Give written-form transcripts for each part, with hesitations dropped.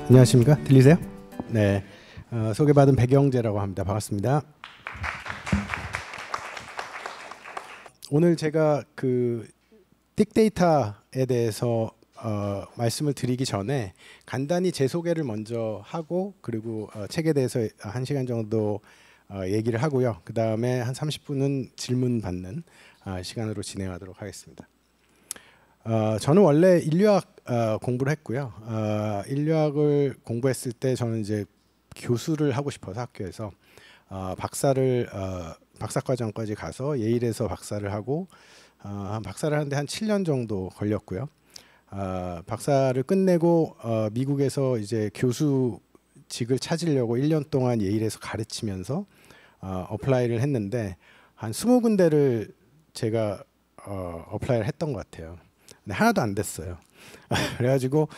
안녕하십니까? 들리세요? 네, 소개받은 백영재라고 합니다. 반갑습니다. 오늘 제가 그 빅데이터에 대해서 말씀을 드리기 전에 간단히 제 소개를 먼저 하고 그리고 책에 대해서 1시간 정도 얘기를 하고요. 그 다음에 한 30분은 질문 받는 시간으로 진행하도록 하겠습니다. 저는 원래 인류학 공부를 했고요. 인류학을 공부했을 때 저는 이제 교수를 하고 싶어서 학교에서 박사과정까지 가서 예일에서 박사를 하고 박사를 하는데 한 7년 정도 걸렸고요. 박사를 끝내고 미국에서 이제 교수직을 찾으려고 1년 동안 예일에서 가르치면서 어플라이를 했는데 한 20군데를 제가 어플라이를 했던 것 같아요. 근데 하나도 안 됐어요. 그래가지고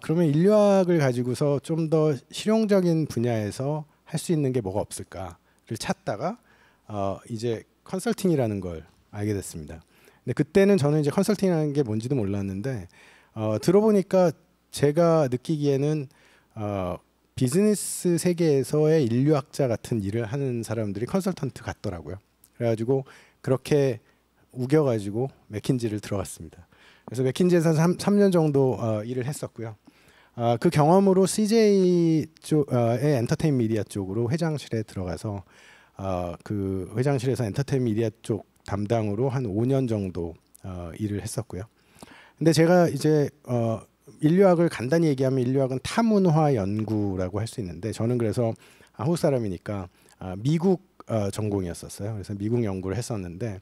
그러면 인류학을 가지고서 좀 더 실용적인 분야에서 할 수 있는 게 뭐가 없을까를 찾다가 이제 컨설팅이라는 걸 알게 됐습니다. 근데 그때는 저는 이제 컨설팅이라는 게 뭔지도 몰랐는데 들어보니까 제가 느끼기에는 비즈니스 세계에서의 인류학자 같은 일을 하는 사람들이 컨설턴트 같더라고요. 그래가지고 그렇게 우겨가지고 맥킨지를 들어갔습니다. 그래서 맥킨지에서 3년 정도 일을 했었고요. 그 경험으로 CJ 쪽의 엔터테인 미디어 쪽으로 회장실에 들어가서 그 회장실에서 엔터테인 미디어 쪽 담당으로 한 5년 정도 일을 했었고요. 근데 제가 이제 인류학을 간단히 얘기하면 인류학은 타문화 연구라고 할 수 있는데 저는 그래서 한국 사람이니까 미국 전공이었었어요. 그래서 미국 연구를 했었는데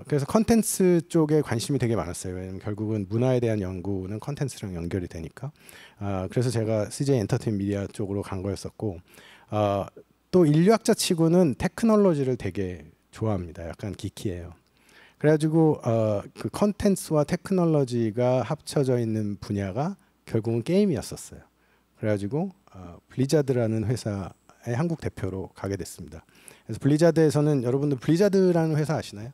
그래서 컨텐츠 쪽에 관심이 되게 많았어요. 왜냐하면 결국은 문화에 대한 연구는 컨텐츠랑 연결이 되니까. 그래서 제가 CJ 엔터테인 미디어 쪽으로 간 거였었고 또 인류학자 치고는 테크놀로지를 되게 좋아합니다. 약간 기키예요. 그래가지고 그 컨텐츠와 테크놀로지가 합쳐져 있는 분야가 결국은 게임이었었어요. 그래가지고 블리자드라는 회사의 한국 대표로 가게 됐습니다. 그래서 블리자드에서는 여러분들 블리자드라는 회사 아시나요?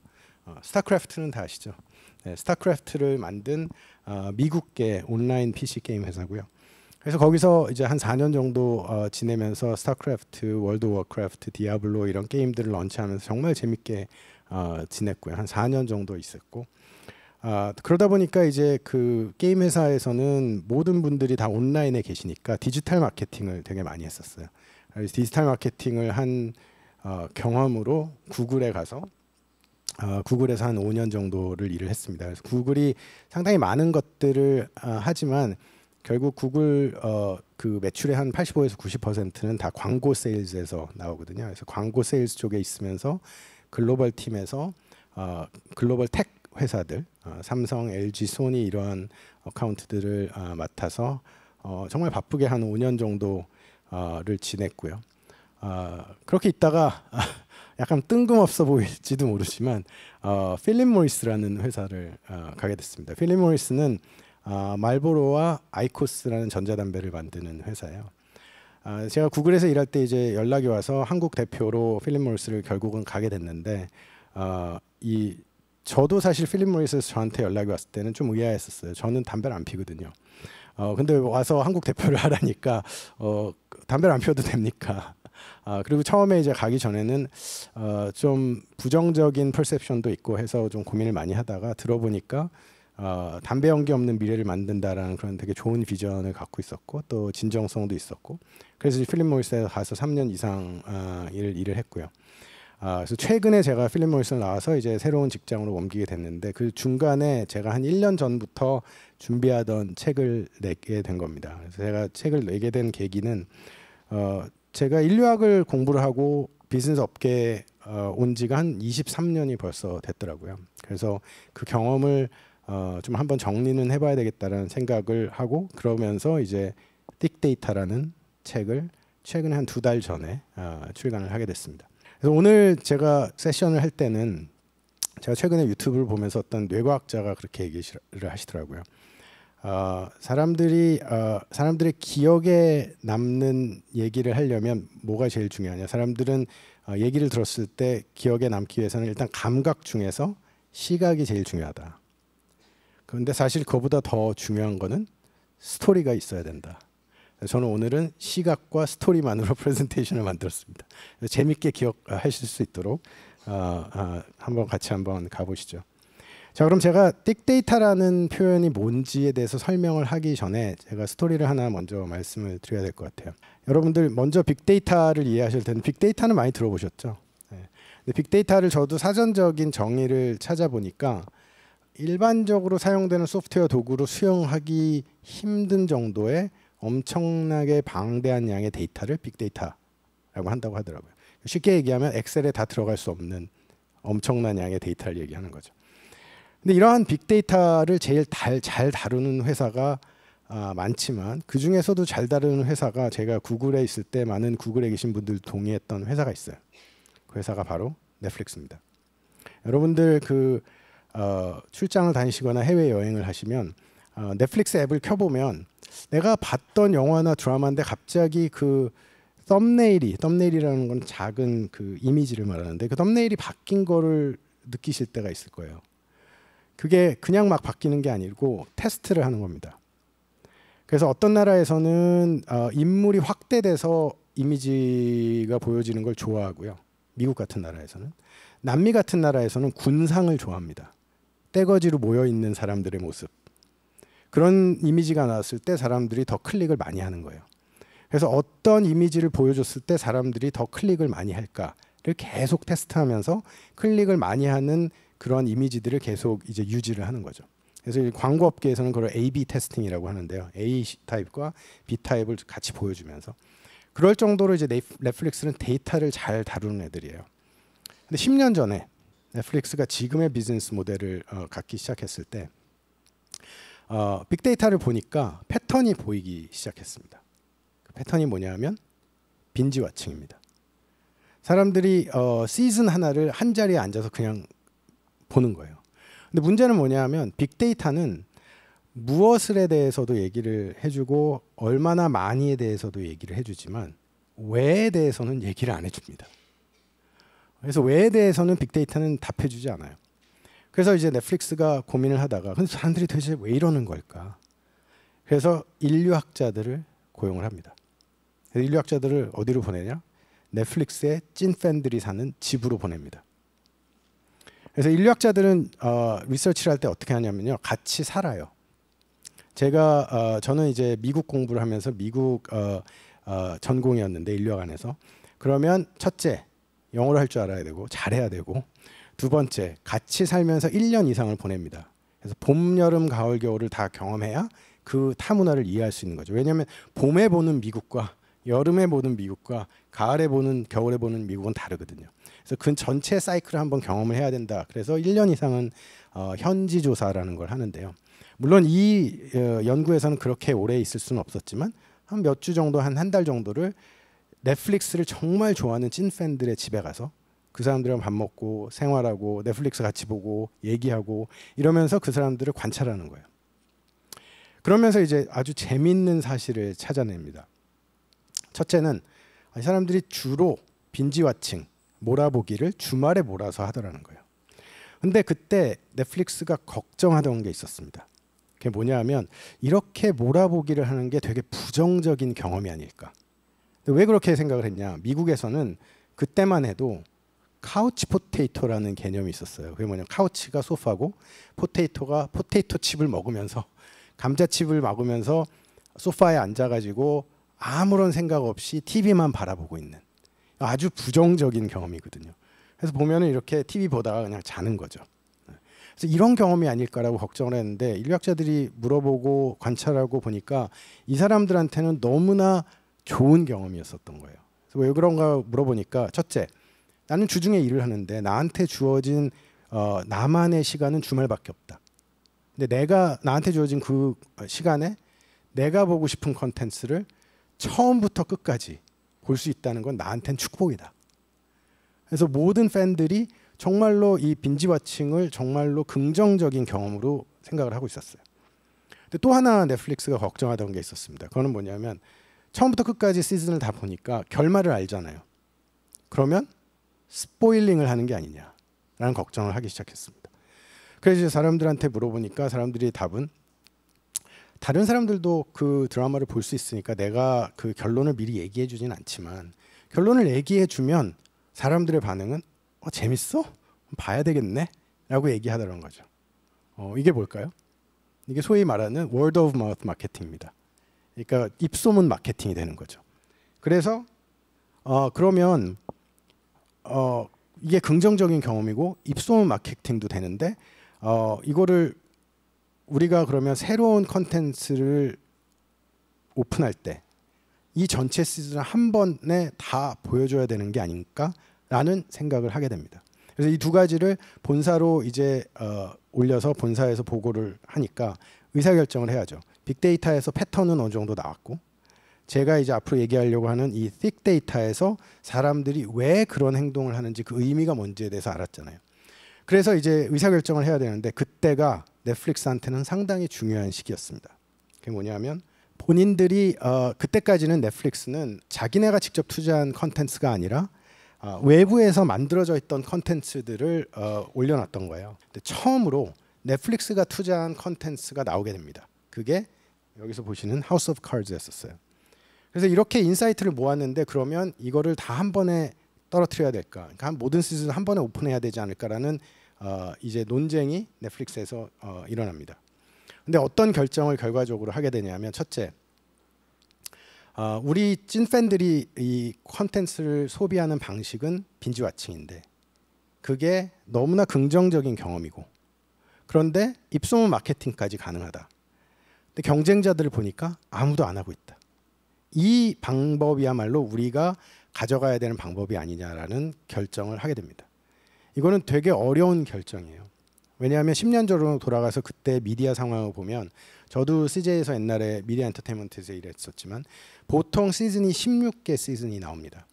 스타크래프트는 다 아시죠? 네, 스타크래프트를 만든 미국계 온라인 PC 게임 회사고요. 그래서 거기서 이제 한 4년 정도 지내면서 스타크래프트, 월드 오브 워크래프트, 디아블로 이런 게임들을 런치하면서 정말 재밌게 지냈고요. 한 4년 정도 있었고 그러다 보니까 이제 그 게임 회사에서는 모든 분들이 다 온라인에 계시니까 디지털 마케팅을 되게 많이 했었어요. 그래서 디지털 마케팅을 한 경험으로 구글에 가서 구글에서 한 5년 정도를 일을 했습니다. 그래서 구글이 상당히 많은 것들을 하지만 결국 구글 그 매출의 한 85에서 90%는 다 광고 세일즈에서 나오거든요. 그래서 광고 세일즈 쪽에 있으면서 글로벌 팀에서 글로벌 택 회사들, 삼성, LG, 소니 이러한 어카운트들을 맡아서 정말 바쁘게 한 5년 정도를 지냈고요. 그렇게 있다가 약간 뜬금없어 보일지도 모르지만 필립 모리스라는 회사를 가게 됐습니다. 필립 모리스는 말보로와 아이코스라는 전자담배를 만드는 회사예요. 제가 구글에서 일할 때 이제 연락이 와서 한국 대표로 필립 모리스를 결국은 가게 됐는데 저도 사실 필립 모리스에서 저한테 연락이 왔을 때는 좀 의아했었어요. 저는 담배를 안 피거든요. 근데 와서 한국 대표를 하라니까 담배를 안 피워도 됩니까? 그리고 처음에 이제 가기 전에는 좀 부정적인 퍼셉션도 있고 해서 좀 고민을 많이 하다가 들어보니까 담배 연기 없는 미래를 만든다라는 그런 되게 좋은 비전을 갖고 있었고 또 진정성도 있었고 그래서 필립 모리스에 가서 3년 이상 일을 했고요. 그래서 최근에 제가 필립 모리스 나와서 이제 새로운 직장으로 옮기게 됐는데 그 중간에 제가 한 1년 전부터 준비하던 책을 내게 된 겁니다. 그래서 제가 책을 내게 된 계기는 제가 인류학을 공부를 하고 비즈니스 업계에 온 지가 한 23년이 벌써 됐더라고요. 그래서 그 경험을 좀 한번 정리는 해봐야 되겠다라는 생각을 하고 그러면서 이제 빅데이터라는 책을 최근에 한 2달 전에 출간을 하게 됐습니다. 그래서 오늘 제가 세션을 할 때는 제가 최근에 유튜브를 보면서 어떤 뇌과학자가 그렇게 얘기를 하시더라고요. 사람들의 기억에 남는 얘기를 하려면 뭐가 제일 중요하냐? 사람들은 얘기를 들었을 때 기억에 남기 위해서는 일단 감각 중에서 시각이 제일 중요하다. 그런데 사실 그보다 더 중요한 거는 스토리가 있어야 된다. 저는 오늘은 시각과 스토리만으로 프레젠테이션을 만들었습니다. 재밌게 기억하실 수 있도록 한번 같이 한번 가보시죠. 자, 그럼 제가 빅데이터라는 표현이 뭔지에 대해서 설명을 하기 전에 제가 스토리를 하나 먼저 말씀을 드려야 될 것 같아요. 여러분들 먼저 빅데이터를 이해하실 텐데 빅데이터는 많이 들어보셨죠? 네. 근데 빅데이터를 저도 사전적인 정의를 찾아보니까 일반적으로 사용되는 소프트웨어 도구로 수용하기 힘든 정도의 엄청나게 방대한 양의 데이터를 빅데이터라고 한다고 하더라고요. 쉽게 얘기하면 엑셀에 다 들어갈 수 없는 엄청난 양의 데이터를 얘기하는 거죠. 근데 이러한 빅데이터를 제일 잘 다루는 회사가 많지만 그 중에서도 잘 다루는 회사가 제가 구글에 있을 때 많은 구글에 계신 분들 동의했던 회사가 있어요. 그 회사가 바로 넷플릭스입니다. 여러분들 출장을 다니시거나 해외 여행을 하시면 넷플릭스 앱을 켜보면 내가 봤던 영화나 드라마인데 갑자기 그 썸네일이라는 건 작은 그 이미지를 말하는데 그 썸네일이 바뀐 거를 느끼실 때가 있을 거예요. 그게 그냥 막 바뀌는 게 아니고 테스트를 하는 겁니다. 그래서 어떤 나라에서는 인물이 확대돼서 이미지가 보여지는 걸 좋아하고요. 미국 같은 나라에서는. 남미 같은 나라에서는 군상을 좋아합니다. 떼거지로 모여있는 사람들의 모습. 그런 이미지가 나왔을 때 사람들이 더 클릭을 많이 하는 거예요. 그래서 어떤 이미지를 보여줬을 때 사람들이 더 클릭을 많이 할까를 계속 테스트하면서 클릭을 많이 하는 그런 이미지들을 계속 이제 유지를 하는 거죠. 그래서 광고 업계에서는 그걸 A/B 테스팅이라고 하는데요. A 타입과 B 타입을 같이 보여주면서 그럴 정도로 이제 넷플릭스는 데이터를 잘 다루는 애들이에요. 근데 10년 전에 넷플릭스가 지금의 비즈니스 모델을 갖기 시작했을 때 빅데이터를 보니까 패턴이 보이기 시작했습니다. 그 패턴이 뭐냐면 빈지 와칭입니다. 사람들이 시즌 하나를 한 자리에 앉아서 그냥 보는 거예요. 근데 문제는 뭐냐면 빅데이터는 무엇에 대해서도 얘기를 해주고 얼마나 많이에 대해서도 얘기를 해주지만 왜에 대해서는 얘기를 안 해줍니다. 그래서 왜에 대해서는 빅데이터는 답해주지 않아요. 그래서 이제 넷플릭스가 고민을 하다가 근데 사람들이 도대체 왜 이러는 걸까? 그래서 인류학자들을 고용을 합니다. 그래서 인류학자들을 어디로 보내냐? 넷플릭스의 찐팬들이 사는 집으로 보냅니다. 그래서 인류학자들은 리서치를 할 때 어떻게 하냐면요. 같이 살아요. 저는 이제 미국 공부를 하면서 미국 전공이었는데 인류학안에서 그러면 첫째 영어를 할 줄 알아야 되고 잘해야 되고 두 번째 같이 살면서 1년 이상을 보냅니다. 그래서 봄, 여름, 가을, 겨울을 다 경험해야 그 타문화를 이해할 수 있는 거죠. 왜냐하면 봄에 보는 미국과 여름에 보는 미국과 가을에 보는 겨울에 보는 미국은 다르거든요. 그래서 그 전체 사이클을 한번 경험을 해야 된다. 그래서 1년 이상은 현지 조사라는 걸 하는데요. 물론 이 연구에서는 그렇게 오래 있을 수는 없었지만 한 몇 주 정도 한 달 정도를 넷플릭스를 정말 좋아하는 찐팬들의 집에 가서 그 사람들이랑 밥 먹고 생활하고 넷플릭스 같이 보고 얘기하고 이러면서 그 사람들을 관찰하는 거예요. 그러면서 이제 아주 재밌는 사실을 찾아냅니다. 첫째는 이 사람들이 주로 빈지와칭, 몰아보기를 주말에 몰아서 하더라는 거예요. 근데 그때 넷플릭스가 걱정하던 게 있었습니다. 그게 뭐냐면 이렇게 몰아보기를 하는 게 되게 부정적인 경험이 아닐까. 왜 그렇게 생각을 했냐. 미국에서는 그때만 해도 카우치 포테이토라는 개념이 있었어요. 그게 뭐냐면 카우치가 소파고 포테이토가 포테이토 칩을 먹으면서 감자칩을 먹으면서 소파에 앉아가지고 아무런 생각 없이 TV만 바라보고 있는 아주 부정적인 경험이거든요. 그래서 보면은 이렇게 TV 보다가 그냥 자는 거죠. 그래서 이런 경험이 아닐까라고 걱정을 했는데 인류학자들이 물어보고 관찰하고 보니까 이 사람들한테는 너무나 좋은 경험이었었던 거예요. 그래서 왜 그런가 물어보니까 첫째, 나는 주중에 일을 하는데 나한테 주어진 나만의 시간은 주말밖에 없다. 근데 내가 나한테 주어진 그 시간에 내가 보고 싶은 컨텐츠를 처음부터 끝까지 볼 수 있다는 건 나한테는 축복이다. 그래서 모든 팬들이 정말로 이 빈지워칭을 정말로 긍정적인 경험으로 생각을 하고 있었어요. 근데 또 하나 넷플릭스가 걱정하던 게 있었습니다. 그거는 뭐냐면 처음부터 끝까지 시즌을 다 보니까 결말을 알잖아요. 그러면 스포일링을 하는 게 아니냐라는 걱정을 하기 시작했습니다. 그래서 사람들한테 물어보니까 사람들이 답은 다른 사람들도 그 드라마를 볼 수 있으니까 내가 그 결론을 미리 얘기해 주진 않지만 결론을 얘기해 주면 사람들의 반응은 재밌어? 봐야 되겠네? 라고 얘기하더라는 거죠. 이게 뭘까요? 이게 소위 말하는 word of mouth 마케팅입니다. 그러니까 입소문 마케팅이 되는 거죠. 그래서 그러면 이게 긍정적인 경험이고 입소문 마케팅도 되는데 이거를 우리가 그러면 새로운 컨텐츠를 오픈할 때 이 전체 시즌을 한 번에 다 보여줘야 되는 게 아닐까라는 생각을 하게 됩니다. 그래서 이 두 가지를 본사로 이제 올려서 본사에서 보고를 하니까 의사결정을 해야죠. 빅데이터에서 패턴은 어느 정도 나왔고 제가 이제 앞으로 얘기하려고 하는 이 틱데이터에서 사람들이 왜 그런 행동을 하는지 그 의미가 뭔지에 대해서 알았잖아요. 그래서 이제 의사결정을 해야 되는데 그때가 넷플릭스한테는 상당히 중요한 시기였습니다. 그게 뭐냐면 본인들이 그때까지는 넷플릭스는 자기네가 직접 투자한 컨텐츠가 아니라 외부에서 만들어져 있던 컨텐츠들을 올려놨던 거예요. 근데 처음으로 넷플릭스가 투자한 컨텐츠가 나오게 됩니다. 그게 여기서 보시는 하우스 오브 카드였었어요. 그래서 이렇게 인사이트를 모았는데 그러면 이거를 다 한 번에 떨어뜨려야 될까? 그러니까 모든 시즌 한 번에 오픈해야 되지 않을까라는 이제 논쟁이 넷플릭스에서 일어납니다. 근데 어떤 결정을 결과적으로 하게 되냐면 첫째, 우리 찐팬들이 이 콘텐츠를 소비하는 방식은 빈지와칭인데 그게 너무나 긍정적인 경험이고 그런데 입소문 마케팅까지 가능하다. 근데 경쟁자들을 보니까 아무도 안 하고 있다. 이 방법이야말로 우리가 가져가야 되는 방법이 아니냐라는 결정을 하게 됩니다. 이거는 되게 어려운 결정이에요. 왜냐하면 10년 전으로 돌아가서 그때 미디어 상황을 보면 저도 CJ에서 옛날에 미디어 엔터테인먼트에서 일했었지만 보통 시즌이 16개 시즌이 나옵니다.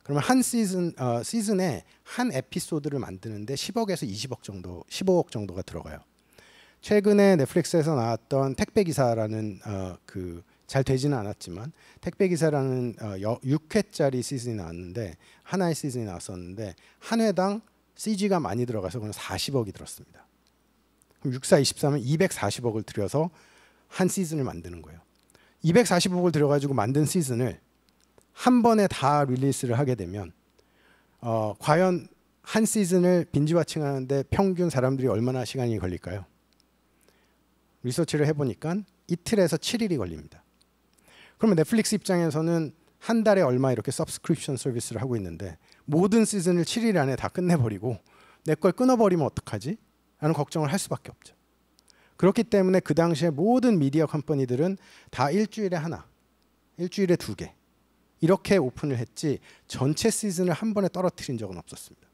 그러면 한 시즌에 한 에피소드를 만드는데 10억에서 20억 정도, 15억 정도가 들어가요. 최근에 넷플릭스에서 나왔던 택배기사라는 잘 되지는 않았지만 택배기사라는 6회짜리 시즌이 나왔는데 하나의 시즌이 나왔었는데 한 회당 CG가 많이 들어가서 그건 40억이 들었습니다. 그럼 6, 4, 24면 240억을 들여서 한 시즌을 만드는 거예요. 240억을 들여가지고 만든 시즌을 한 번에 다 릴리스를 하게 되면 과연 한 시즌을 빈지와칭하는데 평균 사람들이 얼마나 시간이 걸릴까요? 리서치를 해보니까 이틀에서 7일이 걸립니다. 그러면 넷플릭스 입장에서는 한 달에 얼마 이렇게 서브스크립션 서비스를 하고 있는데 모든 시즌을 7일 안에 다 끝내버리고 내 걸 끊어버리면 어떡하지? 라는 걱정을 할 수밖에 없죠. 그렇기 때문에 그 당시에 모든 미디어 컴퍼니들은 다 일주일에 하나, 일주일에 2개 이렇게 오픈을 했지 전체 시즌을 한 번에 떨어뜨린 적은 없었습니다.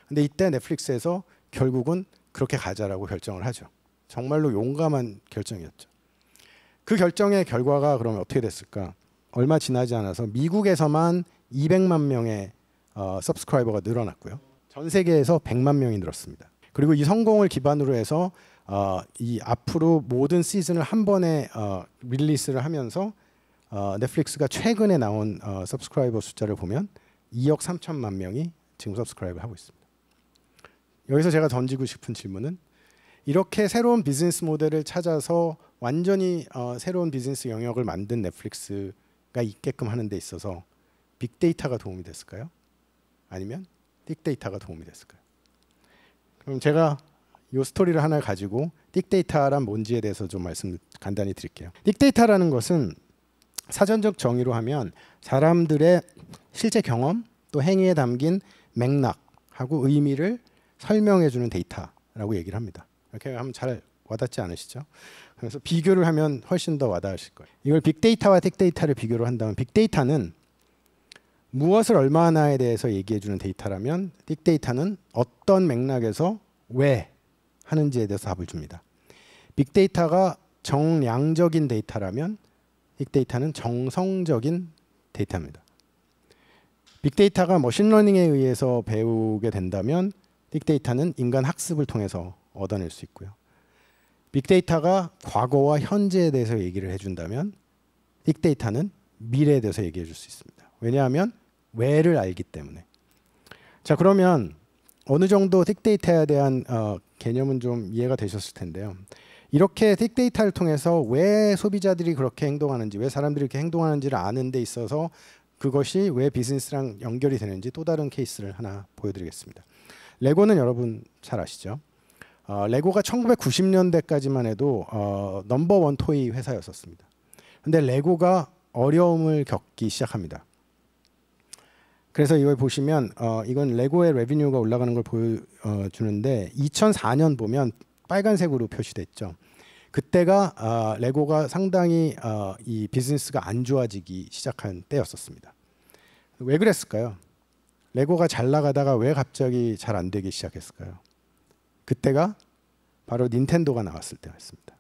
근데 이때 넷플릭스에서 결국은 그렇게 가자라고 결정을 하죠. 정말로 용감한 결정이었죠. 그 결정의 결과가 그러면 어떻게 됐을까? 얼마 지나지 않아서 미국에서만 200만 명의 서브스크라이버가 늘어났고요. 전 세계에서 100만 명이 늘었습니다. 그리고 이 성공을 기반으로 해서 이 앞으로 모든 시즌을 한 번에 릴리스를 하면서 넷플릭스가 최근에 나온 서브스크라이버 숫자를 보면 2억 3천만 명이 지금 서브스크라이브를 하고 있습니다. 여기서 제가 던지고 싶은 질문은 이렇게 새로운 비즈니스 모델을 찾아서 완전히 새로운 비즈니스 영역을 만든 넷플릭스가 있게끔 하는 데 있어서 빅데이터가 도움이 됐을까요? 아니면 틱데이터가 도움이 됐을까요? 그럼 제가 이 스토리를 하나 가지고 틱데이터란 뭔지에 대해서 좀 말씀 간단히 드릴게요. 틱데이터라는 것은 사전적 정의로 하면 사람들의 실제 경험 또 행위에 담긴 맥락하고 의미를 설명해주는 데이터라고 얘기를 합니다. 이렇게 하면 잘 와닿지 않으시죠? 그래서 비교를 하면 훨씬 더 와닿으실 거예요. 이걸 빅데이터와 틱데이터를 비교를 한다면 빅데이터는 무엇을 얼마나에 대해서 얘기해주는 데이터라면 틱데이터는 어떤 맥락에서 왜 하는지에 대해서 답을 줍니다. 빅데이터가 정량적인 데이터라면 빅데이터는 정성적인 데이터입니다. 빅데이터가 머신러닝에 의해서 배우게 된다면 빅데이터는 인간 학습을 통해서 얻어낼 수 있고요. 빅데이터가 과거와 현재에 대해서 얘기를 해준다면 빅데이터는 미래에 대해서 얘기해 줄 수 있습니다. 왜냐하면 왜를 알기 때문에. 자, 그러면 어느 정도 빅데이터에 대한 개념은 좀 이해가 되셨을 텐데요. 이렇게 빅데이터를 통해서 왜 소비자들이 그렇게 행동하는지, 왜 사람들이 이렇게 행동하는지를 아는 데 있어서 그것이 왜 비즈니스랑 연결이 되는지 또 다른 케이스를 하나 보여드리겠습니다. 레고는 여러분 잘 아시죠? 레고가 1990년대까지만 해도 넘버원 토이 회사였었습니다. 근데 레고가 어려움을 겪기 시작합니다. 그래서 이걸 보시면 이건 레고의 레비뉴가 올라가는 걸 보여주는데 2004년 보면 빨간색으로 표시됐죠. 그때가 레고가 상당히 이 비즈니스가 안 좋아지기 시작한 때였었습니다. 왜 그랬을까요? 레고가 잘 나가다가 왜 갑자기 잘 안 되기 시작했을까요? 그때가 바로 닌텐도가 나왔을 때였습니다.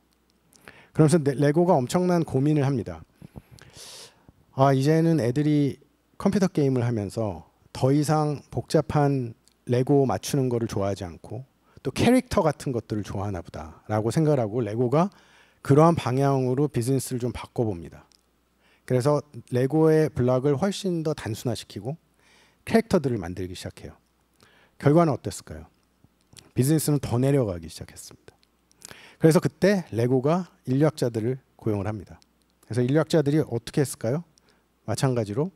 그러면서 레고가 엄청난 고민을 합니다. 이제는 애들이 컴퓨터 게임을 하면서 더 이상 복잡한 레고 맞추는 거를 좋아하지 않고 또 캐릭터 같은 것들을 좋아하나 보다 라고 생각을 하고 레고가 그러한 방향으로 비즈니스를 좀 바꿔봅니다. 그래서 레고의 블록을 훨씬 더 단순화시키고 캐릭터들을 만들기 시작해요. 결과는 어땠을까요? 비즈니스는 더 내려가기 시작했습니다. 그래서 그때 레고가 인류학자들을 고용을 합니다. 그래서 인류학자들이 어떻게 했을까요? 마찬가지로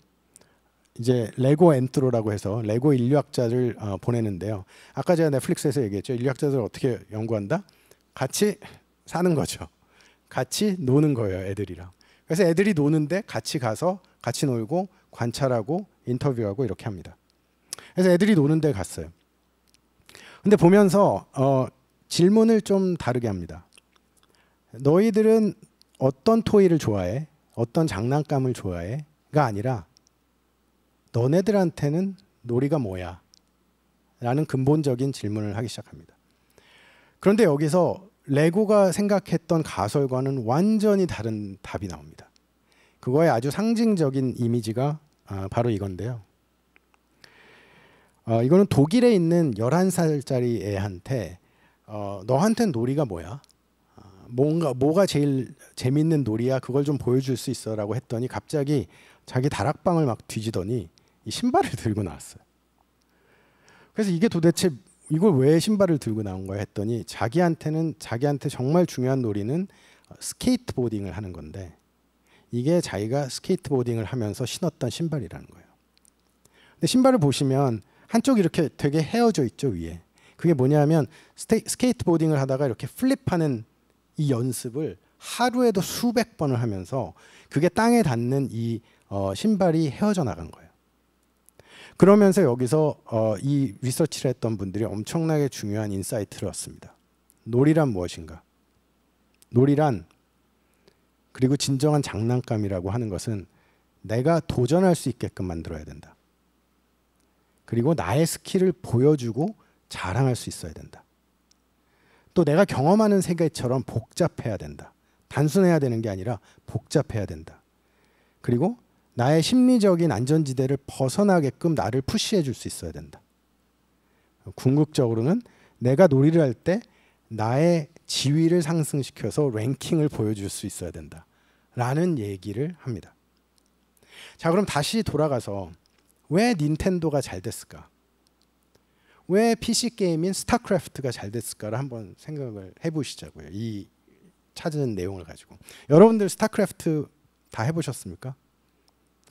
이제 레고 엔트로라고 해서 레고 인류학자를 보내는데요. 아까 제가 넷플릭스에서 얘기했죠. 인류학자들을 어떻게 연구한다? 같이 사는 거죠. 같이 노는 거예요, 애들이랑. 그래서 애들이 노는데 같이 가서 같이 놀고 관찰하고 인터뷰하고 이렇게 합니다. 그래서 애들이 노는 데 갔어요. 근데 보면서 질문을 좀 다르게 합니다. 너희들은 어떤 토이를 좋아해? 어떤 장난감을 좋아해? 가 아니라 너네들한테는 놀이가 뭐야? 라는 근본적인 질문을 하기 시작합니다. 그런데 여기서 레고가 생각했던 가설과는 완전히 다른 답이 나옵니다. 그거의 아주 상징적인 이미지가 바로 이건데요. 이거는 독일에 있는 11살짜리 애한테 너한텐 놀이가 뭐야? 뭐가 제일 재밌는 놀이야? 그걸 좀 보여줄 수 있어? 라고 했더니 갑자기 자기 다락방을 막 뒤지더니 이 신발을 들고 나왔어요. 그래서 이게 도대체 이걸 왜 신발을 들고 나온 거야 했더니 자기한테 정말 중요한 놀이는 스케이트보딩을 하는 건데 이게 자기가 스케이트보딩을 하면서 신었던 신발이라는 거예요. 근데 신발을 보시면 한쪽이 이렇게 되게 헤어져 있죠, 위에. 그게 뭐냐면 스케이트보딩을 하다가 이렇게 플립하는 이 연습을 하루에도 수백 번을 하면서 그게 땅에 닿는 이 신발이 헤어져 나간 거예요. 그러면서 여기서 이 리서치를 했던 분들이 엄청나게 중요한 인사이트를 얻습니다. 놀이란 무엇인가? 놀이란 그리고 진정한 장난감이라고 하는 것은 내가 도전할 수 있게끔 만들어야 된다. 그리고 나의 스킬을 보여주고 자랑할 수 있어야 된다. 또 내가 경험하는 세계처럼 복잡해야 된다. 단순해야 되는 게 아니라 복잡해야 된다. 그리고 나의 심리적인 안전지대를 벗어나게끔 나를 푸시해 줄 수 있어야 된다. 궁극적으로는 내가 놀이를 할 때 나의 지위를 상승시켜서 랭킹을 보여줄 수 있어야 된다. 라는 얘기를 합니다. 자, 그럼 다시 돌아가서 왜 닌텐도가 잘 됐을까? 왜 PC 게임인 스타크래프트가 잘 됐을까를 한번 생각을 해보시자고요. 이 찾은 내용을 가지고. 여러분들 스타크래프트 다 해보셨습니까?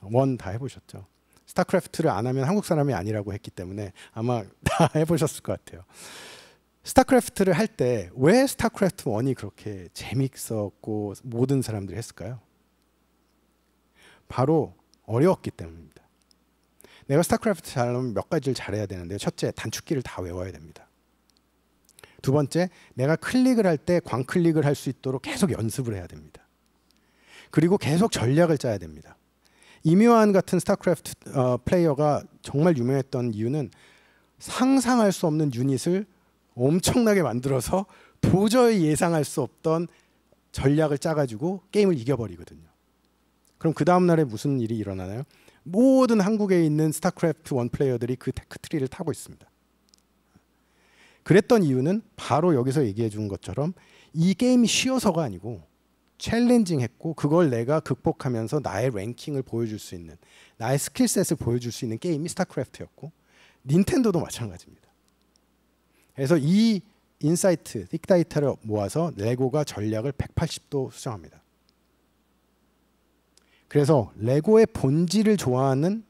원 다 해보셨죠. 스타크래프트를 안 하면 한국 사람이 아니라고 했기 때문에 아마 다 해보셨을 것 같아요. 스타크래프트를 할 때 왜 스타크래프트 1이 그렇게 재밌었고 모든 사람들이 했을까요? 바로 어려웠기 때문입니다. 내가 스타크래프트 잘하려면 몇 가지를 잘해야 되는데 첫째, 단축키를 다 외워야 됩니다. 두 번째, 내가 클릭을 할 때 광클릭을 할 수 있도록 계속 연습을 해야 됩니다. 그리고 계속 전략을 짜야 됩니다. 이묘한 같은 스타크래프트 플레이어가 정말 유명했던 이유는 상상할 수 없는 유닛을 엄청나게 만들어서 도저히 예상할 수 없던 전략을 짜가지고 게임을 이겨버리거든요. 그럼 그 다음 날에 무슨 일이 일어나나요? 모든 한국에 있는 스타크래프트 1 플레이어들이 그 테크트리를 타고 있습니다. 그랬던 이유는 바로 여기서 얘기해 준 것처럼 이 게임이 쉬워서가 아니고 챌린징했고 그걸 내가 극복하면서 나의 랭킹을 보여줄 수 있는 나의 스킬셋을 보여줄 수 있는 게임이 스타크래프트였고 닌텐도도 마찬가지입니다. 그래서 이 인사이트, 빅데이터를 모아서 레고가 전략을 180도 수정합니다. 그래서 레고의 본질을 좋아하는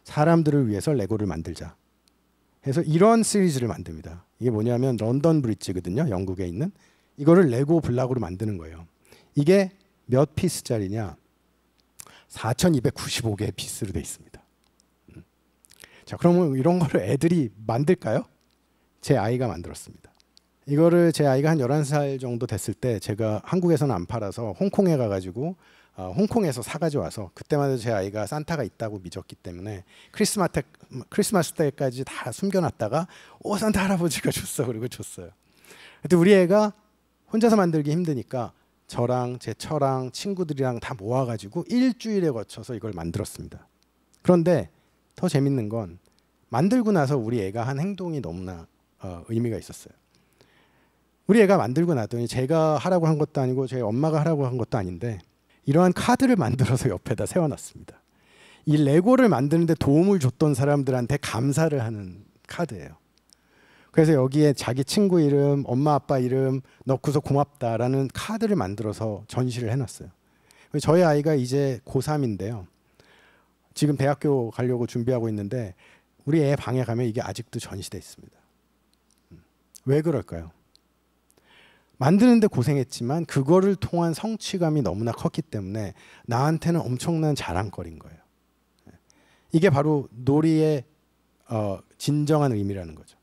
사람들을 위해서 레고를 만들자 해서 이런 시리즈를 만듭니다. 이게 뭐냐면 런던 브릿지거든요. 영국에 있는. 이거를 레고 블락으로 만드는 거예요. 이게 몇 피스짜리냐? 4,295개의 피스로 되어 있습니다. 자, 그러면 이런 거를 애들이 만들까요? 제 아이가 만들었습니다. 이거를 제 아이가 한 11살 정도 됐을 때 제가 한국에서는 안 팔아서 홍콩에 홍콩에서 사가지고 와서 그때마다 제 아이가 산타가 있다고 믿었기 때문에 크리스마스 때까지 다 숨겨놨다가 산타 할아버지가 줬어. 그리고 줬어요. 근데 우리 애가 혼자서 만들기 힘드니까 저랑 제 처랑 친구들이랑 다 모아가지고 일주일에 거쳐서 이걸 만들었습니다. 그런데 더 재밌는 건 만들고 나서 우리 애가 한 행동이 너무나 의미가 있었어요. 우리 애가 만들고 나더니 제가 하라고 한 것도 아니고 제 엄마가 하라고 한 것도 아닌데 이러한 카드를 만들어서 옆에다 세워놨습니다. 이 레고를 만드는데 도움을 줬던 사람들한테 감사를 하는 카드예요. 그래서 여기에 자기 친구 이름, 엄마 아빠 이름 넣고서 고맙다라는 카드를 만들어서 전시를 해놨어요. 저희 아이가 이제 고3인데요. 지금 대학교 가려고 준비하고 있는데 우리 애 방에 가면 이게 아직도 전시돼 있습니다. 왜 그럴까요? 만드는데 고생했지만 그거를 통한 성취감이 너무나 컸기 때문에 나한테는 엄청난 자랑거리인 거예요. 이게 바로 놀이의 진정한 의미라는 거죠.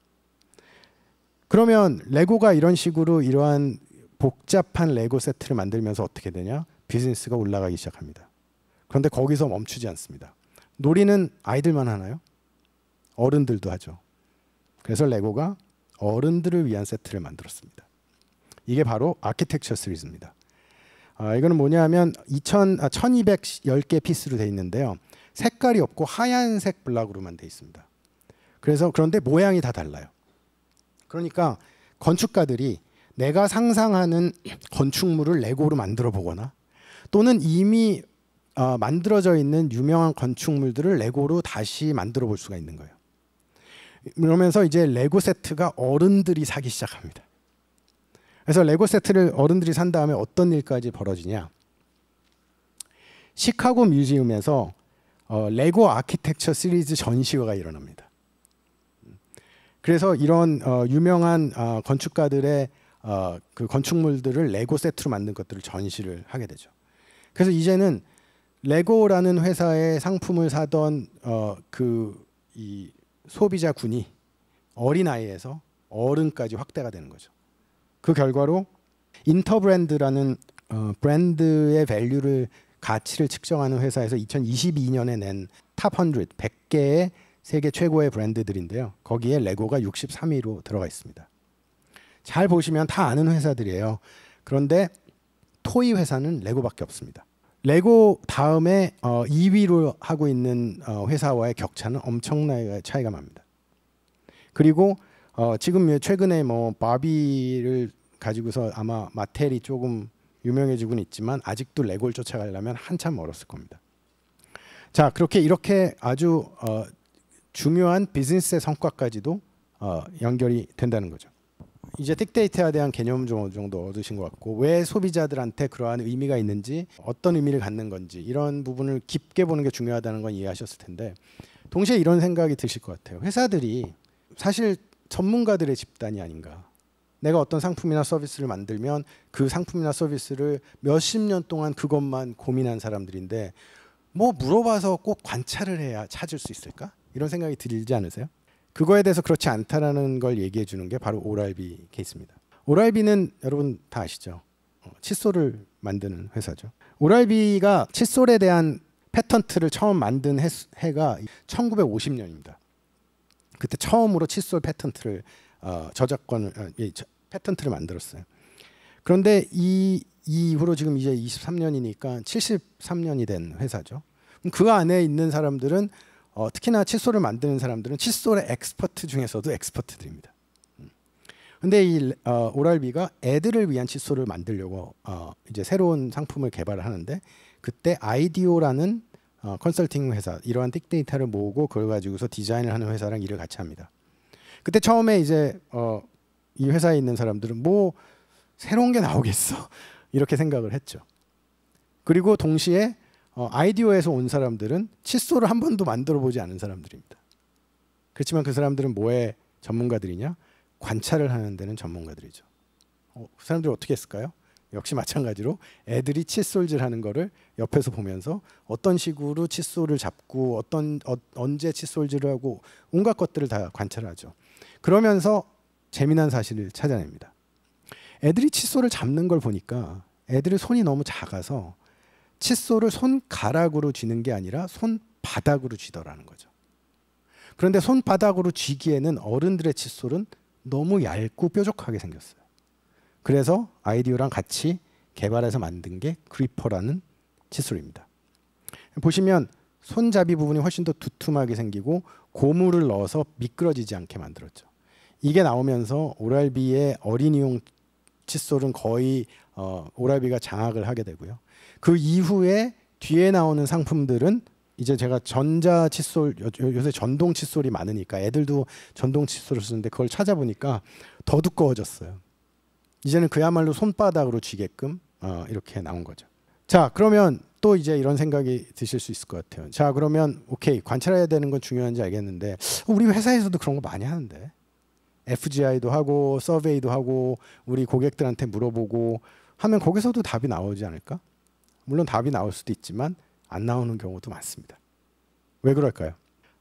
그러면 레고가 이런 식으로 이러한 복잡한 레고 세트를 만들면서 어떻게 되냐? 비즈니스가 올라가기 시작합니다. 그런데 거기서 멈추지 않습니다. 놀이는 아이들만 하나요? 어른들도 하죠. 그래서 레고가 어른들을 위한 세트를 만들었습니다. 이게 바로 아키텍처 시리즈입니다. 이거는 뭐냐면 1210개 피스로 되어 있는데요. 색깔이 없고 하얀색 블락으로만 되어 있습니다. 그런데 모양이 다 달라요. 그러니까 건축가들이 내가 상상하는 건축물을 레고로 만들어 보거나 또는 이미 만들어져 있는 유명한 건축물들을 레고로 다시 만들어 볼 수가 있는 거예요. 그러면서 이제 레고 세트가 어른들이 사기 시작합니다. 그래서 레고 세트를 어른들이 산 다음에 어떤 일까지 벌어지냐? 시카고 뮤지엄에서 레고 아키텍처 시리즈 전시회가 일어납니다. 그래서 이런 유명한 건축가들의 그 건축물들을 레고 세트로 만든 것들을 전시를 하게 되죠. 그래서 이제는 레고라는 회사의 상품을 사던 이 소비자군이 어린아이에서 어른까지 확대가 되는 거죠. 그 결과로 인터브랜드라는 브랜드의 밸류를 가치를 측정하는 회사에서 2022년에 낸 탑 100, 100개의 세계 최고의 브랜드들인데요. 거기에 레고가 63위로 들어가 있습니다. 잘 보시면 다 아는 회사들이에요. 그런데 토이 회사는 레고밖에 없습니다. 레고 다음에 2위로 하고 있는 회사와의 격차는 엄청나게 차이가 납니다. 그리고 지금 최근에 뭐 바비를 가지고서 아마 마텔이 조금 유명해지고는 있지만 아직도 레고를 쫓아가려면 한참 멀었을 겁니다. 자, 이렇게 아주 중요한 비즈니스의 성과까지도 연결이 된다는 거죠. 이제 빅데이터에 대한 개념 정도 얻으신 것 같고 왜 소비자들한테 그러한 의미가 있는지 어떤 의미를 갖는 건지 이런 부분을 깊게 보는 게 중요하다는 건 이해하셨을 텐데 동시에 이런 생각이 드실 것 같아요. 회사들이 사실 전문가들의 집단이 아닌가. 내가 어떤 상품이나 서비스를 만들면 그 상품이나 서비스를 몇십 년 동안 그것만 고민한 사람들인데 뭐 물어봐서 꼭 관찰을 해야 찾을 수 있을까? 이런 생각이 들지 않으세요? 그거에 대해서 그렇지 않다라는 걸 얘기해 주는 게 바로 오랄비 케이스입니다. 오랄비는 여러분 다 아시죠? 칫솔을 만드는 회사죠. 오랄비가 칫솔에 대한 패턴트를 처음 만든 해가 1950년입니다. 그때 처음으로 칫솔 패턴트를 패턴트를 만들었어요. 그런데 이 이후로 지금 이제 23년이니까 73년이 된 회사죠. 그 안에 있는 사람들은 특히나 칫솔을 만드는 사람들은 칫솔의 엑스퍼트 중에서도 엑스퍼트들입니다. 근데 이 오랄비가 애들을 위한 칫솔을 만들려고 이제 새로운 상품을 개발을 하는데 그때 아이디오라는 컨설팅 회사 이러한 빅데이터를 모으고 그걸 가지고서 디자인을 하는 회사랑 일을 같이 합니다. 그때 처음에 이제 이 회사에 있는 사람들은 뭐 새로운 게 나오겠어 이렇게 생각을 했죠. 그리고 동시에 아이디어에서 온 사람들은 칫솔을 한 번도 만들어 보지 않은 사람들입니다. 그렇지만 그 사람들은 뭐의 전문가들이냐? 관찰을 하는 데는 전문가들이죠. 그 사람들이 어떻게 했을까요? 역시 마찬가지로 애들이 칫솔질 하는 거를 옆에서 보면서 어떤 식으로 칫솔을 잡고 언제 칫솔질을 하고 온갖 것들을 다 관찰하죠. 그러면서 재미난 사실을 찾아냅니다. 애들이 칫솔을 잡는 걸 보니까 애들의 손이 너무 작아서 칫솔을 손가락으로 쥐는 게 아니라 손바닥으로 쥐더라는 거죠. 그런데 손바닥으로 쥐기에는 어른들의 칫솔은 너무 얇고 뾰족하게 생겼어요. 그래서 아이디어랑 같이 개발해서 만든 게 그리퍼라는 칫솔입니다. 보시면 손잡이 부분이 훨씬 더 두툼하게 생기고 고무를 넣어서 미끄러지지 않게 만들었죠. 이게 나오면서 오랄비의 어린이용 칫솔은 거의 오랄비가 장악을 하게 되고요. 그 이후에 뒤에 나오는 상품들은 이제 제가 전자 칫솔, 요새 전동 칫솔이 많으니까 애들도 전동 칫솔을 쓰는데 그걸 찾아보니까 더 두꺼워졌어요. 이제는 그야말로 손바닥으로 쥐게끔 이렇게 나온 거죠. 자, 그러면 또 이제 이런 생각이 드실 수 있을 것 같아요. 자, 그러면 오케이, 관찰해야 되는 건 중요한지 알겠는데 우리 회사에서도 그런 거 많이 하는데 FGI도 하고 서베이도 하고 우리 고객들한테 물어보고 하면 거기서도 답이 나오지 않을까? 물론 답이 나올 수도 있지만 안 나오는 경우도 많습니다. 왜 그럴까요?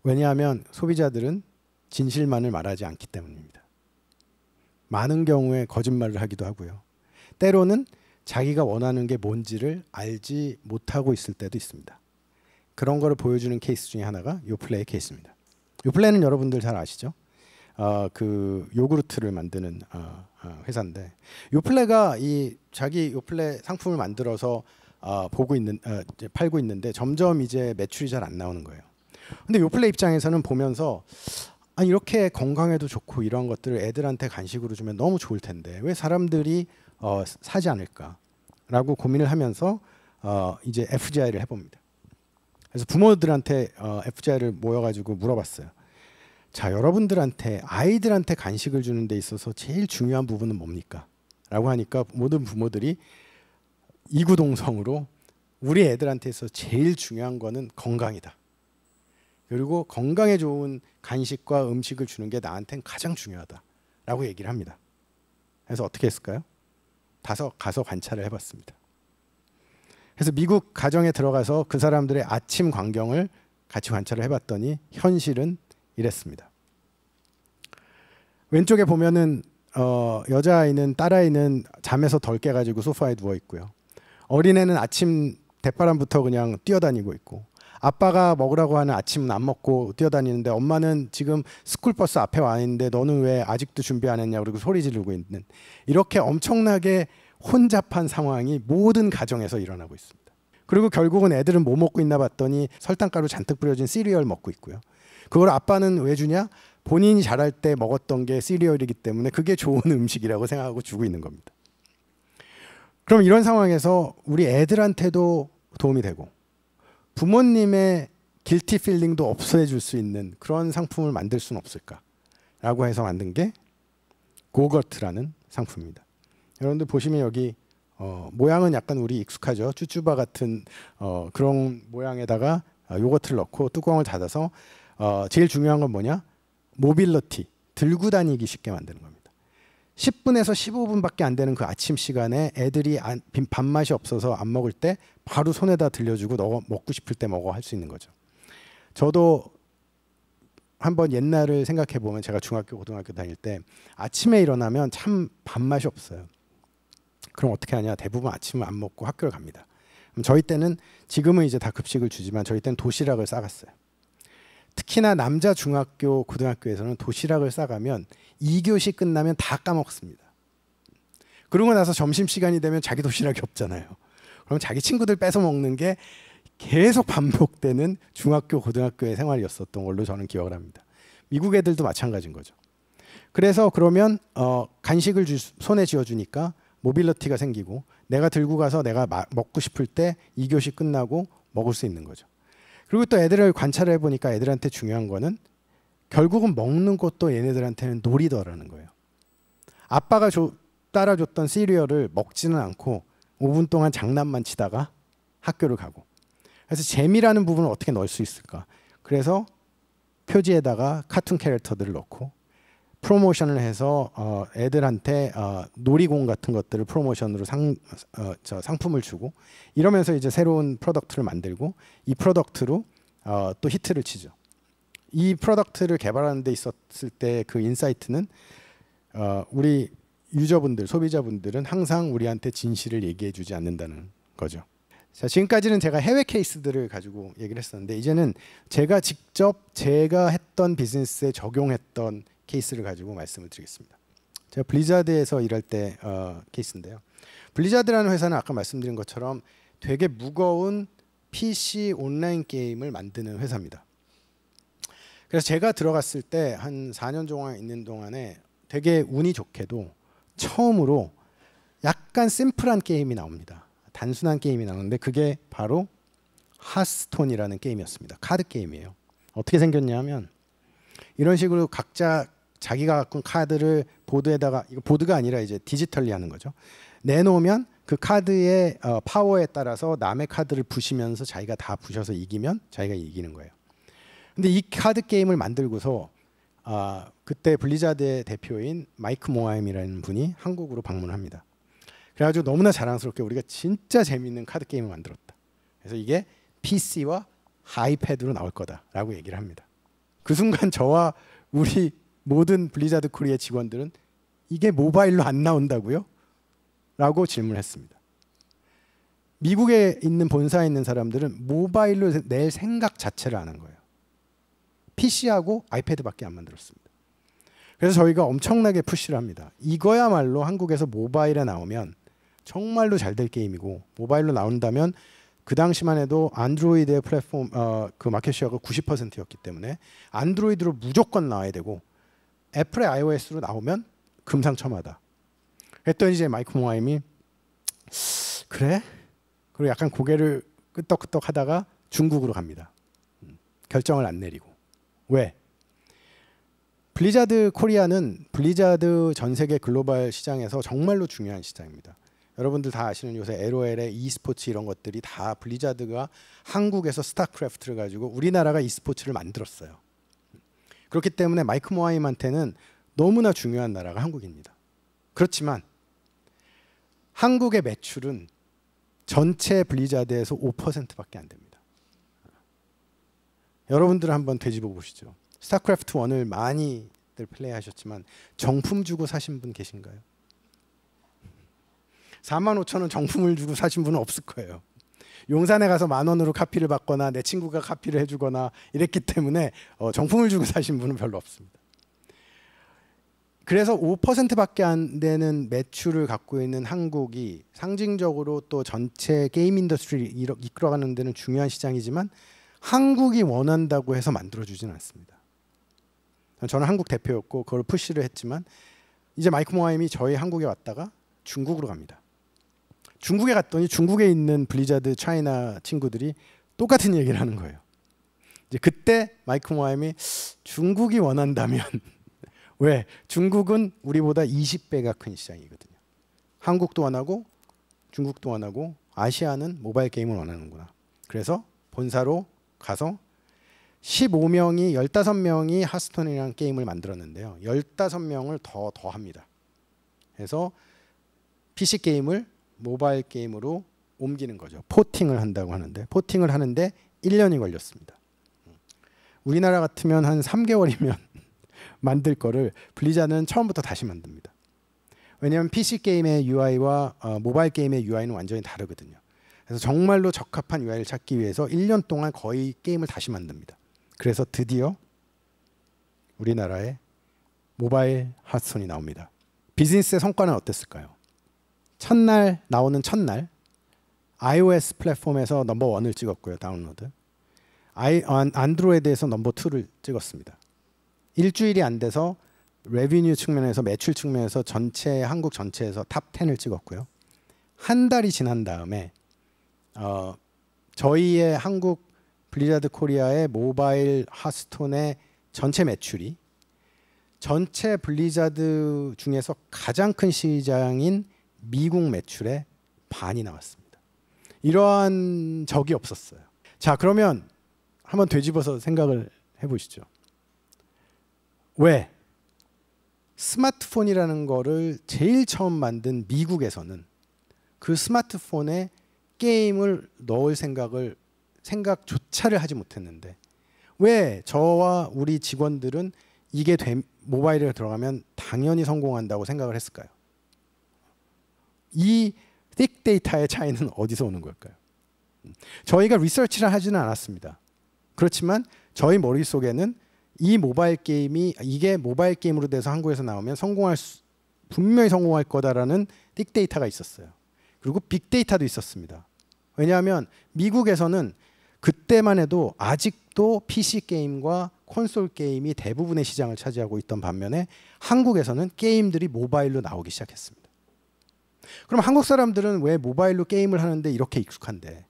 왜냐하면 소비자들은 진실만을 말하지 않기 때문입니다. 많은 경우에 거짓말을 하기도 하고요. 때로는 자기가 원하는 게 뭔지를 알지 못하고 있을 때도 있습니다. 그런 거를 보여주는 케이스 중에 하나가 요플레의 케이스입니다. 요플레는 여러분들 잘 아시죠? 그 요구르트를 만드는 회사인데 요플레가 이 자기 요플레 상품을 만들어서 팔고 있는데 점점 이제 매출이 잘 안 나오는 거예요. 근데 요플레 입장에서는 보면서 이렇게 건강에도 좋고 이런 것들을 애들한테 간식으로 주면 너무 좋을 텐데 왜 사람들이 사지 않을까라고 고민을 하면서 이제 FGI를 해봅니다. 그래서 부모들한테 FGI를 모여가지고 물어봤어요. 자, 여러분들한테 아이들한테 간식을 주는 데 있어서 제일 중요한 부분은 뭡니까? 라고 하니까 모든 부모들이 이구동성으로 우리 애들한테서 제일 중요한 거는 건강이다. 그리고 건강에 좋은 간식과 음식을 주는 게 나한테는 가장 중요하다라고 얘기를 합니다. 그래서 어떻게 했을까요? 가서 관찰을 해봤습니다. 그래서 미국 가정에 들어가서 그 사람들의 아침 광경을 같이 관찰을 해봤더니 현실은 이랬습니다. 왼쪽에 보면은 여자아이는 딸아이는 잠에서 덜 깨가지고 소파에 누워 있고요. 어린애는 아침 대바람부터 그냥 뛰어다니고 있고 아빠가 먹으라고 하는 아침은 안 먹고 뛰어다니는데 엄마는 지금 스쿨버스 앞에 와 있는데 너는 왜 아직도 준비 안 했냐 그러고 소리 지르고 있는 이렇게 엄청나게 혼잡한 상황이 모든 가정에서 일어나고 있습니다. 그리고 결국은 애들은 뭐 먹고 있나 봤더니 설탕가루 잔뜩 뿌려진 시리얼 먹고 있고요. 그걸 아빠는 왜 주냐? 본인이 자랄 때 먹었던 게 시리얼이기 때문에 그게 좋은 음식이라고 생각하고 주고 있는 겁니다. 그럼 이런 상황에서 우리 애들한테도 도움이 되고 부모님의 길티 필링도 없애줄 수 있는 그런 상품을 만들 수는 없을까라고 해서 만든 게 고거트라는 상품입니다. 여러분들 보시면 여기 모양은 약간 우리 익숙하죠. 쭈쭈바 같은 그런 모양에다가 요거트를 넣고 뚜껑을 닫아서 제일 중요한 건 뭐냐? 모빌리티, 들고 다니기 쉽게 만드는 겁니다. 10분에서 15분밖에 안 되는 그 아침 시간에 애들이 밥맛이 없어서 안 먹을 때 바로 손에다 들려주고 너 먹고 싶을 때 먹어 할 수 있는 거죠. 저도 한번 옛날을 생각해 보면 제가 중학교, 고등학교 다닐 때 아침에 일어나면 참 밥맛이 없어요. 그럼 어떻게 하냐? 대부분 아침을 안 먹고 학교를 갑니다. 그럼 저희 때는 지금은 이제 다 급식을 주지만 저희 때는 도시락을 싸갔어요. 특히나 남자 중학교, 고등학교에서는 도시락을 싸가면 2교시 끝나면 다 까먹습니다. 그러고 나서 점심시간이 되면 자기 도시락이 없잖아요. 그럼 자기 친구들 뺏어 먹는 게 계속 반복되는 중학교, 고등학교의 생활이었었던 걸로 저는 기억을 합니다. 미국 애들도 마찬가지인 거죠. 그래서 그러면 간식을 손에 쥐어주니까 모빌리티가 생기고 내가 들고 가서 내가 먹고 싶을 때 2교시 끝나고 먹을 수 있는 거죠. 그리고 또 애들을 관찰을 해보니까 애들한테 중요한 거는 결국은 먹는 것도 얘네들한테는 놀이더라는 거예요. 아빠가 따라줬던 시리얼을 먹지는 않고 5분 동안 장난만 치다가 학교를 가고. 그래서 재미라는 부분을 어떻게 넣을 수 있을까? 그래서 표지에다가 카툰 캐릭터들을 넣고 프로모션을 해서 애들한테 놀이공 같은 것들을 프로모션으로 상품을 주고 이러면서 이제 새로운 프로덕트를 만들고 이 프로덕트로 또 히트를 치죠. 이 프로덕트를 개발하는 데 있었을 때 그 인사이트는 우리 유저분들, 소비자분들은 항상 우리한테 진실을 얘기해 주지 않는다는 거죠. 자, 지금까지는 제가 해외 케이스들을 가지고 얘기를 했었는데 이제는 제가 직접 제가 했던 비즈니스에 적용했던 케이스를 가지고 말씀을 드리겠습니다. 제가 블리자드에서 일할 때 케이스인데요. 블리자드라는 회사는 아까 말씀드린 것처럼 되게 무거운 PC 온라인 게임을 만드는 회사입니다. 그래서 제가 들어갔을 때 한 4년 동안 있는 동안에 되게 운이 좋게도 처음으로 약간 심플한 게임이 나옵니다. 단순한 게임이 나오는데 그게 바로 하스스톤이라는 게임이었습니다. 카드 게임이에요. 어떻게 생겼냐면 이런 식으로 각자 자기가 갖고 온 카드를 보드에다가, 이거 보드가 아니라 이제 디지털리 하는 거죠. 내놓으면 그 카드의 파워에 따라서 남의 카드를 부시면서 자기가 다 부셔서 이기면 자기가 이기는 거예요. 근데 이 카드 게임을 만들고서 그때 블리자드의 대표인 마이크 모하임이라는 분이 한국으로 방문합니다. 그래가지고 너무나 자랑스럽게 우리가 진짜 재밌는 카드 게임을 만들었다. 그래서 이게 PC와 아이패드로 나올 거다라고 얘기를 합니다. 그 순간 저와 우리 모든 블리자드 코리아 직원들은 이게 모바일로 안 나온다고요? 라고 질문했습니다. 미국에 있는 본사에 있는 사람들은 모바일로 낼 생각 자체를 안 한 거예요. PC하고 아이패드밖에 안 만들었습니다. 그래서 저희가 엄청나게 푸시를 합니다. 이거야말로 한국에서 모바일에 나오면 정말로 잘 될 게임이고, 모바일로 나온다면 그 당시만 해도 안드로이드의 플랫폼 그 마켓 쉐어가 90%였기 때문에 안드로이드로 무조건 나와야 되고 애플의 iOS로 나오면 금상첨화다. 그랬더니 이제 마이크 모하임이 그래? 그리고 약간 고개를 끄덕끄덕 하다가 중국으로 갑니다. 결정을 안 내리고. 왜? 블리자드 코리아는 블리자드 전 세계 글로벌 시장에서 정말로 중요한 시장입니다. 여러분들 다 아시는 요새 LOL의 e스포츠 이런 것들이 다 블리자드가 한국에서 스타크래프트를 가지고 우리나라가 e스포츠를 만들었어요. 그렇기 때문에 마이크 모하임한테는 너무나 중요한 나라가 한국입니다. 그렇지만 한국의 매출은 전체 블리자드에서 5%밖에 안 됩니다. 여러분들 한번 되짚어 보시죠. 스타크래프트 1을 많이들 플레이하셨지만 정품 주고 사신 분 계신가요? 45,000원 정품을 주고 사신 분은 없을 거예요. 용산에 가서 10,000원으로 카피를 받거나 내 친구가 카피를 해주거나 이랬기 때문에 정품을 주고 사신 분은 별로 없습니다. 그래서 5%밖에 안 되는 매출을 갖고 있는 한국이 상징적으로 또 전체 게임 인더스트리를 이끌어가는 데는 중요한 시장이지만 한국이 원한다고 해서 만들어주지는 않습니다. 저는 한국 대표였고 그걸 푸시를 했지만 이제 마이크 모하임이 저희 한국에 왔다가 중국으로 갑니다. 중국에 갔더니 중국에 있는 블리자드 차이나 친구들이 똑같은 얘기를 하는 거예요. 이제 그때 마이크 모하임이 중국이 원한다면 왜? 중국은 우리보다 20배가 큰 시장이거든요. 한국도 원하고 중국도 원하고 아시아는 모바일 게임을 원하는구나. 그래서 본사로 가서 15명이 15명이 하스톤이라는 게임을 만들었는데요. 15명을 더 합니다. 그래서 PC 게임을 모바일 게임으로 옮기는 거죠. 포팅을 한다고 하는데 포팅을 하는데 1년이 걸렸습니다. 우리나라 같으면 한 3개월이면 만들 거를 블리자드는 처음부터 다시 만듭니다. 왜냐하면 PC 게임의 UI와 모바일 게임의 UI는 완전히 다르거든요. 그래서 정말로 적합한 UI를 찾기 위해서 1년 동안 거의 게임을 다시 만듭니다. 그래서 드디어 우리나라에 모바일 하스톤이 나옵니다. 비즈니스의 성과는 어땠을까요? 나오는 첫날 iOS 플랫폼에서 넘버 1을 찍었고요. 다운로드. 안드로이드에서 넘버 2를 찍었습니다. 일주일이 안 돼서 레비뉴 측면에서 매출 측면에서 한국 전체에서 탑 10을 찍었고요. 한 달이 지난 다음에 저희의 한국 블리자드 코리아의 모바일 하스톤의 전체 매출이 전체 블리자드 중에서 가장 큰 시장인 미국 매출의 반이 나왔습니다. 이러한 적이 없었어요. 자, 그러면 한번 되짚어서 생각을 해보시죠. 왜 스마트폰이라는 거를 제일 처음 만든 미국에서는 그 스마트폰에 게임을 넣을 생각조차를 하지 못했는데 왜 저와 우리 직원들은 이게 모바일에 들어가면 당연히 성공한다고 생각을 했을까요? 이 빅데이터의 차이는 어디서 오는 걸까요? 저희가 리서치를 하지는 않았습니다. 그렇지만 저희 머릿속에는 이 모바일 게임이 이게 모바일 게임으로 돼서 한국에서 나오면 분명히 성공할 거다라는 빅데이터가 있었어요. 그리고 빅데이터도 있었습니다. 왜냐하면 미국에서는 그때만 해도 아직도 PC 게임과 콘솔 게임이 대부분의 시장을 차지하고 있던 반면에 한국에서는 게임들이 모바일로 나오기 시작했습니다. 그럼 한국 사람들은 왜 모바일로 게임을 하는데 이렇게 익숙한데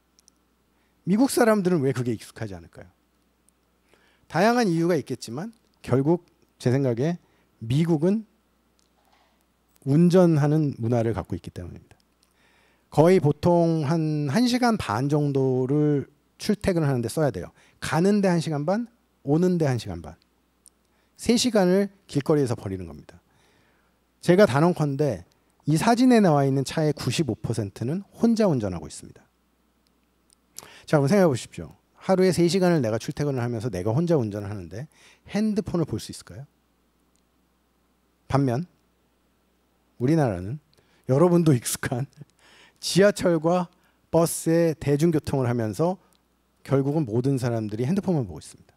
미국 사람들은 왜 그게 익숙하지 않을까요? 다양한 이유가 있겠지만 결국 제 생각에 미국은 운전하는 문화를 갖고 있기 때문입니다. 거의 보통 한 1시간 반 정도를 출퇴근을 하는데 써야 돼요. 가는데 1시간 반, 오는데 1시간 반. 3시간을 길거리에서 버리는 겁니다. 제가 단언컨대 이 사진에 나와 있는 차의 95%는 혼자 운전하고 있습니다. 자, 그럼 생각해 보십시오. 하루에 3시간을 내가 출퇴근을 하면서 내가 혼자 운전을 하는데 핸드폰을 볼 수 있을까요? 반면 우리나라는 여러분도 익숙한 지하철과 버스에 대중교통을 하면서 결국은 모든 사람들이 핸드폰만 보고 있습니다.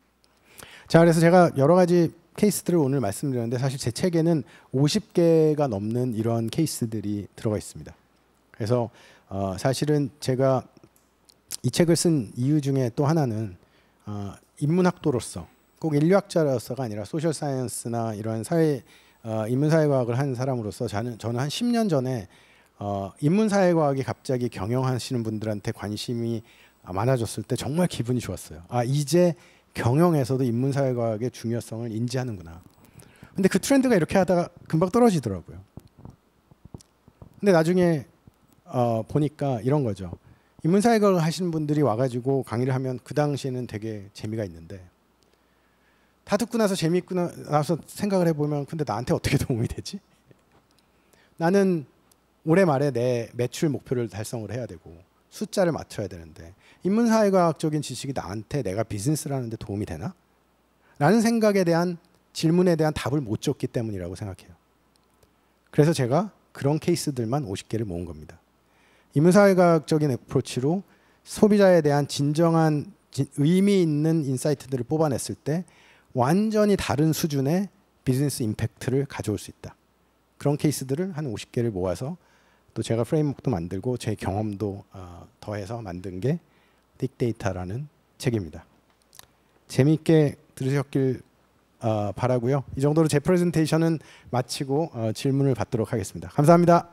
자, 그래서 제가 여러 가지 케이스들을 오늘 말씀드렸는데 사실 제 책에는 50개가 넘는 이런 케이스들이 들어가 있습니다. 그래서 사실은 제가 이 책을 쓴 이유 중에 또 하나는 인문학도로서 꼭 인류학자로서가 아니라 소셜 사이언스나 이런 인문사회과학을 한 사람으로서 저는 한 10년 전에 인문사회과학이 갑자기 경영하시는 분들한테 관심이 많아졌을 때 정말 기분이 좋았어요. 이제 경영에서도 인문사회과학의 중요성을 인지하는구나. 근데 그 트렌드가 이렇게 하다가 금방 떨어지더라고요. 근데 나중에 보니까 이런 거죠. 인문사회과학을 하시는 분들이 와가지고 강의를 하면 그 당시에는 되게 재미가 있는데 다 듣고 나서 재미있고 나서 생각을 해보면 근데 나한테 어떻게 도움이 되지? 나는 올해 말에 내 매출 목표를 달성을 해야 되고 숫자를 맞춰야 되는데 인문사회과학적인 지식이 나한테 내가 비즈니스를 하는데 도움이 되나? 라는 생각에 대한 질문에 대한 답을 못 줬기 때문이라고 생각해요. 그래서 제가 그런 케이스들만 50개를 모은 겁니다. 인문사회과학적인 어프로치로 소비자에 대한 진정한 의미 있는 인사이트들을 뽑아냈을 때 완전히 다른 수준의 비즈니스 임팩트를 가져올 수 있다. 그런 케이스들을 한 50개를 모아서 또 제가 프레임워크도 만들고 제 경험도 더해서 만든 게 빅데이터라는 책입니다. 재미있게 들으셨길 바라고요. 이 정도로 제 프레젠테이션은 마치고 질문을 받도록 하겠습니다. 감사합니다.